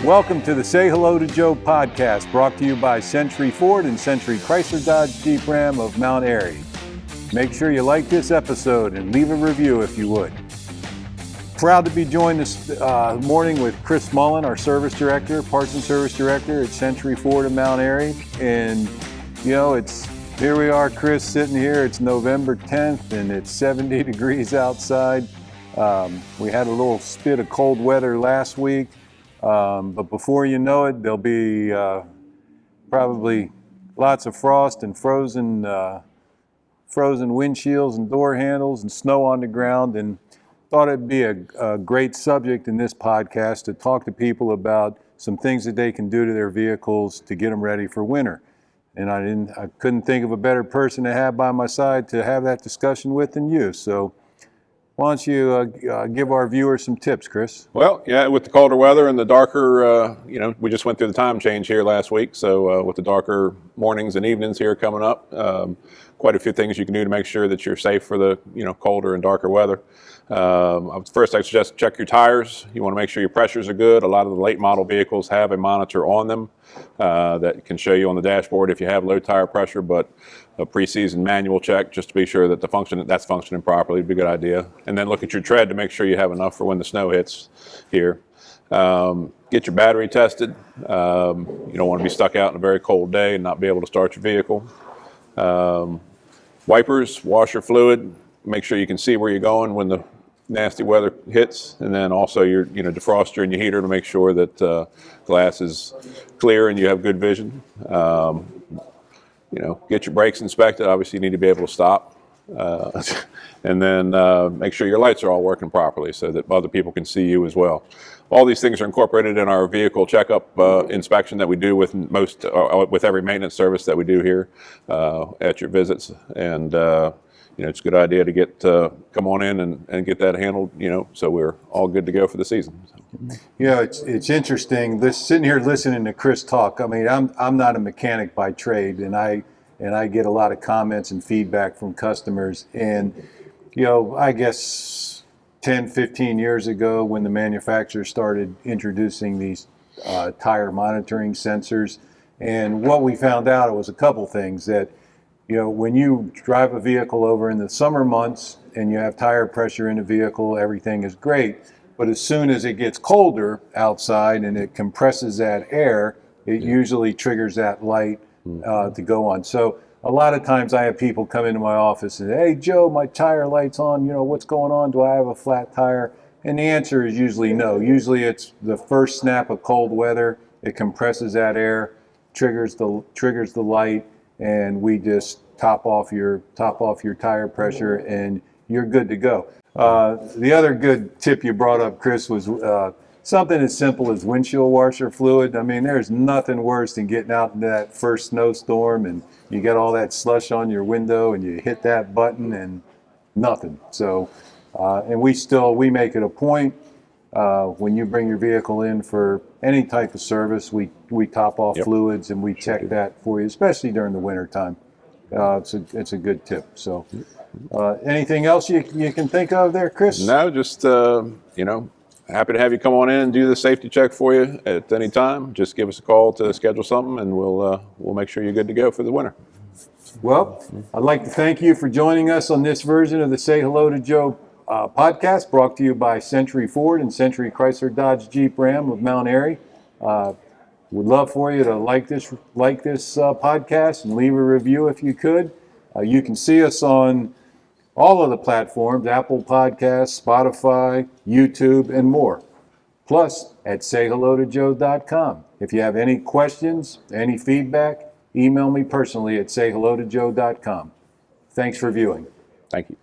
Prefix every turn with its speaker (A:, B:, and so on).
A: Welcome to the Say Hello to Joe podcast, brought to you by Century Ford and Century Chrysler Dodge Jeep Ram of Mount Airy. Make sure you like this episode and leave a review if you would. Proud to be joined this morning with Chris Mullen, our service director, parts and service director at Century Ford of Mount Airy. And, you know, here we are, Chris, sitting here. It's November 10th and it's 70 degrees outside. We had a little spit of cold weather last week. But before you know it, there'll be probably lots of frost and frozen windshields and door handles and snow on the ground. And thought it'd be a great subject in this podcast to talk to people about some things that they can do to their vehicles to get them ready for winter. And I couldn't think of a better person to have by my side to have that discussion with than you. So why don't you give our viewers some tips, Chris?
B: Well, yeah, with the colder weather and the darker, we just went through the time change here last week. So with the darker mornings and evenings here coming up, quite a few things you can do to make sure that you're safe for the colder and darker weather. First, I suggest check your tires. You want to make sure your pressures are good. A lot of the late model vehicles have a monitor on them that can show you on the dashboard if you have low tire pressure, but a pre-season manual check just to be sure that that's functioning properly would be a good idea. And then look at your tread to make sure you have enough for when the snow hits here. Get your battery tested. You don't want to be stuck out in a very cold day and not be able to start your vehicle. Wipers, washer fluid, make sure you can see where you're going when the nasty weather hits, and then also your defroster and your heater to make sure that glass is clear and you have good vision. Get your brakes inspected. Obviously, you need to be able to stop. And then make sure your lights are all working properly so that other people can see you as well. All these things are incorporated in our vehicle checkup inspection that we do with with every maintenance service that we do here at your visits. And it's a good idea to come on in and get that handled, so we're all good to go for the season.
A: Yeah, it's interesting. Sitting here listening to Chris talk. I mean, I'm not a mechanic by trade, and I get a lot of comments and feedback from customers. And I guess 10, 15 years ago, when the manufacturers started introducing these tire monitoring sensors, and what we found out, it was a couple things that. When you drive a vehicle over in the summer months and you have tire pressure in the vehicle, everything is great. But as soon as it gets colder outside and it compresses that air, it usually triggers that light to go on. So a lot of times I have people come into my office and say, "Hey, Joe, my tire light's on. What's going on? Do I have a flat tire?" And the answer is usually no. Usually it's the first snap of cold weather. It compresses that air, triggers the light, and we just top off your tire pressure, and you're good to go. The other good tip you brought up, Chris, was something as simple as windshield washer fluid. I mean, there's nothing worse than getting out in that first snowstorm and you get all that slush on your window and you hit that button and nothing. So, and we make it a point when you bring your vehicle in for any type of service, we top off fluids and we check that for you, especially during the winter time. It's a good tip. So, anything else you can think of there, Chris?
B: No, just happy to have you come on in and do the safety check for you at any time. Just give us a call to schedule something, and we'll make sure you're good to go for the winter.
A: Well, I'd like to thank you for joining us on this version of the Say Hello to Joe podcast, brought to you by Century Ford and Century Chrysler Dodge Jeep Ram of Mount Airy. Would love for you to like this podcast and leave a review if you could. You can see us on all of the platforms: Apple Podcasts, Spotify, YouTube, and more. Plus at sayhellotojoe.com. If you have any questions, any feedback, email me personally at sayhellotojoe.com. Thanks for viewing.
B: Thank you.